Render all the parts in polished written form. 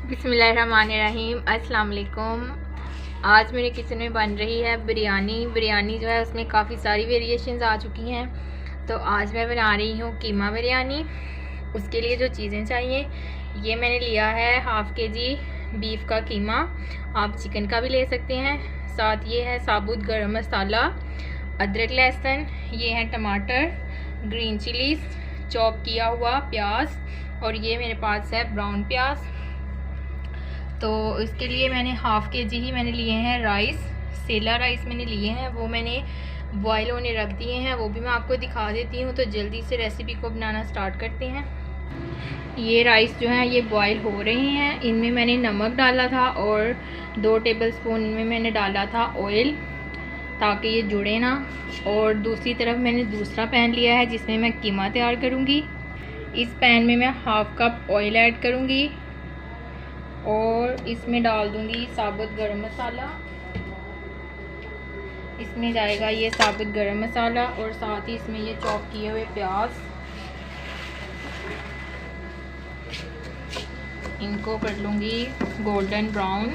बिस्मिल्लाहिर्रहमानिर्रहीम। अस्सलाम वालेकुम। आज मेरे किचन में बन रही है बिरयानी जो है उसमें काफ़ी सारी वेरिएशंस आ चुकी हैं। तो आज मैं बना रही हूँ कीमा बिरयानी। उसके लिए जो चीज़ें चाहिए, ये मैंने लिया है हाफ़ केजी बीफ का कीमा। आप चिकन का भी ले सकते हैं। साथ ये है साबुत गरम मसाला, अदरक लहसुन, ये है टमाटर, ग्रीन चिलीज़, चॉप किया हुआ प्याज, और ये मेरे पास है ब्राउन प्याज। तो इसके लिए मैंने हाफ़ केजी ही मैंने लिए हैं राइस, सेला राइस मैंने लिए हैं। वो मैंने बॉयल होने रख दिए हैं, वो भी मैं आपको दिखा देती हूँ। तो जल्दी से रेसिपी को बनाना स्टार्ट करते हैं। ये राइस जो है ये बॉयल हो रही हैं। इनमें मैंने नमक डाला था और 2 टेबलस्पून इनमें मैंने डाला था ऑयल, ताकि ये जुड़े ना। और दूसरी तरफ मैंने दूसरा पैन लिया है जिसमें मैं कीमा तैयार करूँगी। इस पैन में मैं हाफ़ कप ऑयल ऐड करूँगी और इसमें डाल दूँगी साबुत गरम मसाला। इसमें जाएगा ये साबुत गरम मसाला और साथ ही इसमें ये चॉप किए हुए प्याज। इनको कर लूँगी गोल्डन ब्राउन।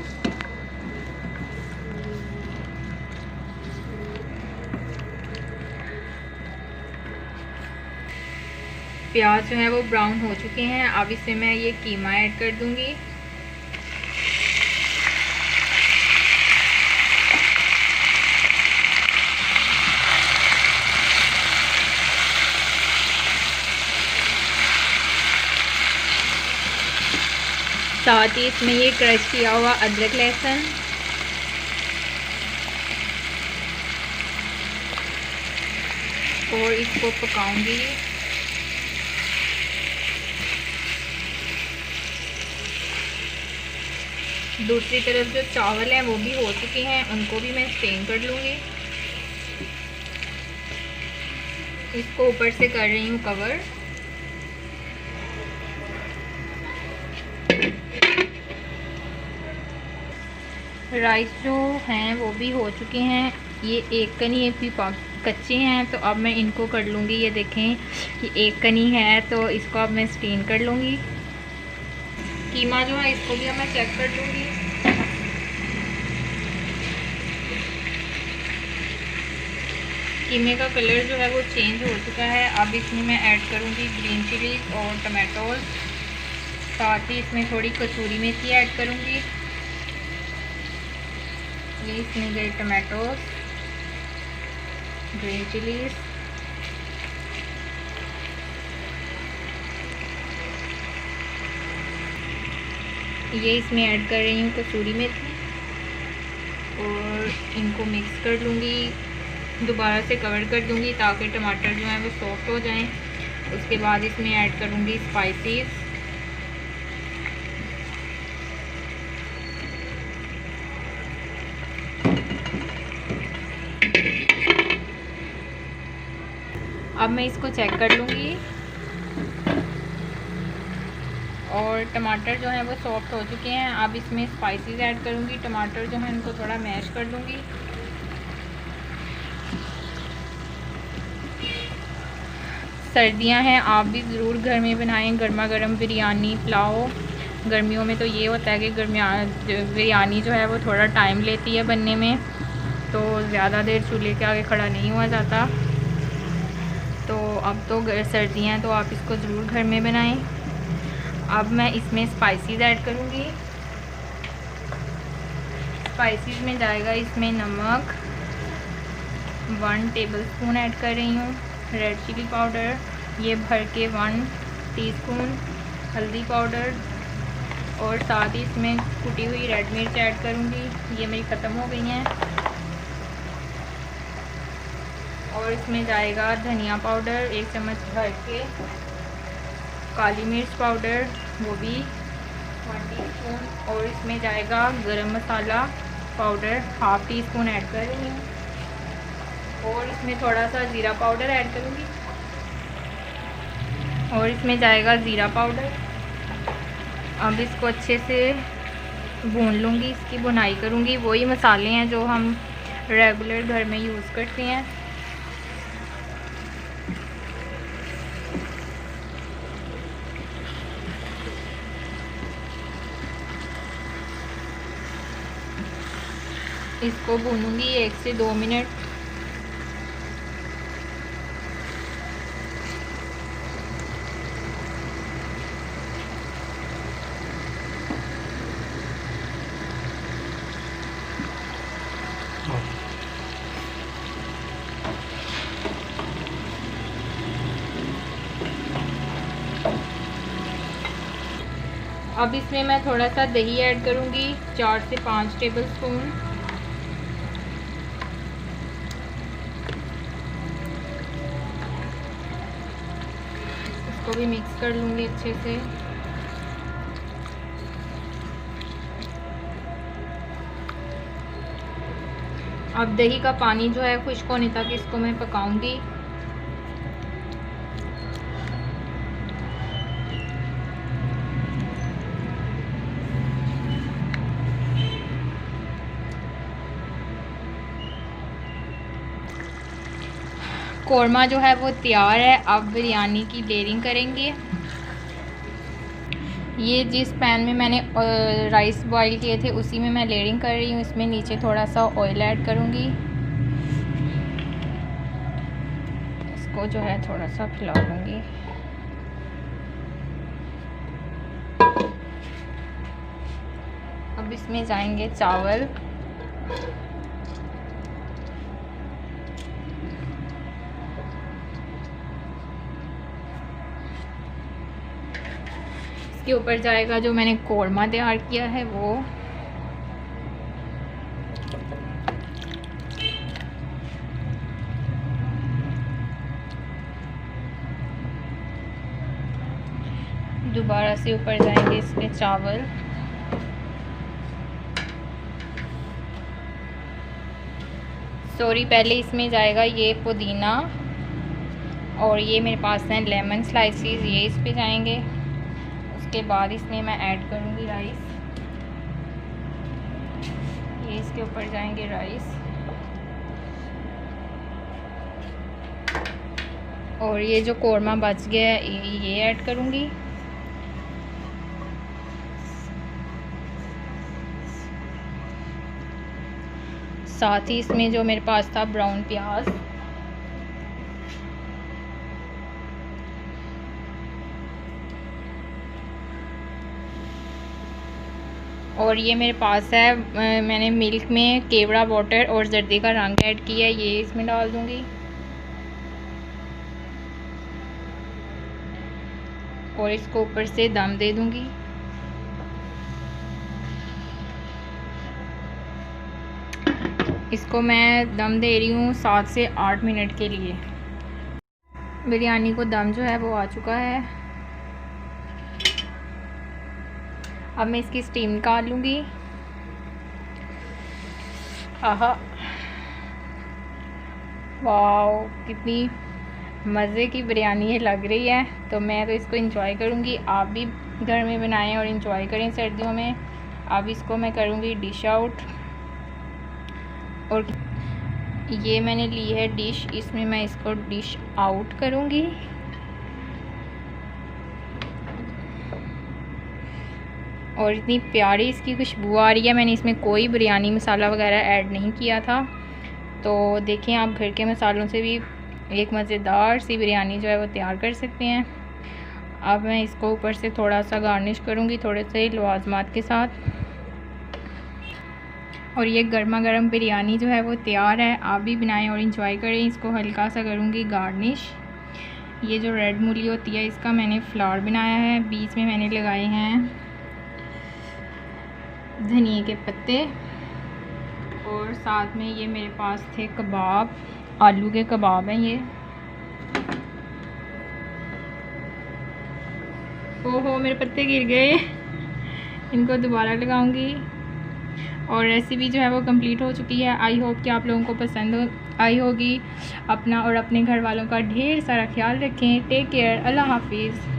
प्याज जो है वो ब्राउन हो चुके हैं। अब इसमें मैं ये कीमा ऐड कर दूँगी। साथ ही इसमें ये क्रश किया हुआ अदरक लहसुन, और इसको पकाऊंगी। दूसरी तरफ जो चावल हैं वो भी हो चुके हैं, उनको भी मैं स्टेन कर लूँगी। इसको ऊपर से कर रही हूँ कवर। राइस जो हैं वो भी हो चुके हैं। ये एक कनी एक भी कच्चे हैं, तो अब मैं इनको कर लूँगी। ये देखें, ये एक कनी है तो इसको अब मैं स्टीम कर लूँगी। कीमा जो है इसको भी अब मैं चेक कर लूँगी। कीमे का कलर जो है वो चेंज हो चुका है। अब इसमें मैं ऐड करूँगी ग्रीन चिलीज और टमाटोज। साथ ही इसमें थोड़ी कसूरी मेथी ऐड करूँगी। ये इसमें गए टमाटोज, ग्रीन चिलीज, ये इसमें ऐड कर रही हूँ कसूरी मेथी और इनको मिक्स कर लूँगी। दोबारा से कवर कर दूँगी ताकि टमाटर जो है वो सॉफ्ट हो जाएं। उसके बाद इसमें ऐड करूँगी स्पाइसेस। अब मैं इसको चेक कर लूँगी और टमाटर जो है वो सॉफ्ट हो चुके हैं। अब इसमें स्पाइसेस ऐड करूँगी। टमाटर जो है इनको थोड़ा मैश कर लूँगी। सर्दियां हैं, आप भी ज़रूर घर में बनाएं गर्मा गर्म बिरयानी पुलाव। गर्मियों में तो ये होता है कि बिरयानी जो है वो थोड़ा टाइम लेती है बनने में, तो ज़्यादा देर चूल्हे के आगे खड़ा नहीं हुआ जाता। तो अब तो सर्दियाँ हैं तो आप इसको ज़रूर घर में बनाएं। अब मैं इसमें स्पाइसेस ऐड करूँगी। स्पाइसेस में जाएगा इसमें नमक 1 टेबलस्पून ऐड कर रही हूँ, रेड चिली पाउडर ये भर के 1 टीस्पून, हल्दी पाउडर, और साथ ही इसमें कुटी हुई रेड मिर्च ऐड करूँगी। ये मेरी ख़त्म हो गई हैं। और इसमें जाएगा धनिया पाउडर 1 चम्मच भर के, काली मिर्च पाउडर वो भी 1 टीस्पून, और इसमें जाएगा garam masala powder half teaspoon add कर रही हूँ, और इसमें थोड़ा सा ज़ीरा पाउडर ऐड करूँगी, और इसमें जाएगा ज़ीरा पाउडर। अब इसको अच्छे से भून लूँगी, इसकी भुनाई करूँगी। वही मसाले हैं जो हम रेगुलर घर में यूज़ करते हैं। इसको भूनूंगी 1 से 2 मिनट। अब इसमें मैं थोड़ा सा दही ऐड करूंगी, 4 से 5 टेबलस्पून। इसको भी मिक्स कर लूंगी अच्छे से। अब दही का पानी जो है खुश्क होने तक इसको मैं पकाऊंगी। कोरमा जो है वो तैयार है। अब बिरयानी की लेयरिंग करेंगे। ये जिस पैन में मैंने राइस बॉईल किए थे उसी में मैं लेयरिंग कर रही हूँ। इसमें नीचे थोड़ा सा ऑयल ऐड करूँगी। इसको जो है थोड़ा सा फैला लूँगी। अब इसमें जाएंगे चावल। इसके ऊपर जाएगा जो मैंने कोरमा तैयार किया है वो। दोबारा से ऊपर जाएंगे इसके चावल। पहले इसमें जाएगा ये पुदीना और ये मेरे पास हैं लेमन स्लाइसेस, ये इस पे जाएंगे। उसके बाद इसमें मैं ऐड करूँगी राइस। ये इसके ऊपर जाएंगे राइस। और ये जो कोरमा बच गया है ये ऐड करूँगी। साथ ही इसमें जो मेरे पास था ब्राउन प्याज, और ये मेरे पास है मैंने मिल्क में केवड़ा वाटर और जर्दी का रंग ऐड किया है, ये इसमें डाल दूँगी। और इसको ऊपर से दम दे दूँगी। इसको मैं दम दे रही हूँ 7 से 8 मिनट के लिए। बिरयानी को दम जो है वो आ चुका है। अब मैं इसकी स्टीम निकाल लूँगी। आहा, वाओ, कितनी मज़े की बिरयानी ये लग रही है। तो मैं तो इसको एंजॉय करूँगी। आप भी घर में बनाएं और एंजॉय करें सर्दियों में। अब इसको मैं करूँगी डिश आउट। और ये मैंने ली है डिश, इसमें मैं इसको डिश आउट करूँगी। और इतनी प्यारी इसकी खुशबू आ रही है। मैंने इसमें कोई बिरयानी मसाला वगैरह ऐड नहीं किया था। तो देखें, आप घर के मसालों से भी एक मज़ेदार सी बिरयानी जो है वो तैयार कर सकते हैं। अब मैं इसको ऊपर से थोड़ा सा गार्निश करूँगी थोड़े से लवाजमात के साथ। और ये गर्मा गर्म बिरयानी जो है वो तैयार है। आप भी बनाएं और इंजॉय करें। इसको हल्का सा करूँगी गार्निश। ये जो रेड मूली होती है इसका मैंने फ्लावर बनाया है। बीच में मैंने लगाए हैं धनिए के पत्ते। और साथ में ये मेरे पास थे कबाब, आलू के कबाब हैं ये। ओहो, मेरे पत्ते गिर गए। इनको दोबारा लगाऊंगी। और रेसिपी जो है वो कंप्लीट हो चुकी है। आई होप कि आप लोगों को पसंद आई होगी। अपना और अपने घर वालों का ढेर सारा ख्याल रखें। Take care. अल्लाह हाफिज़।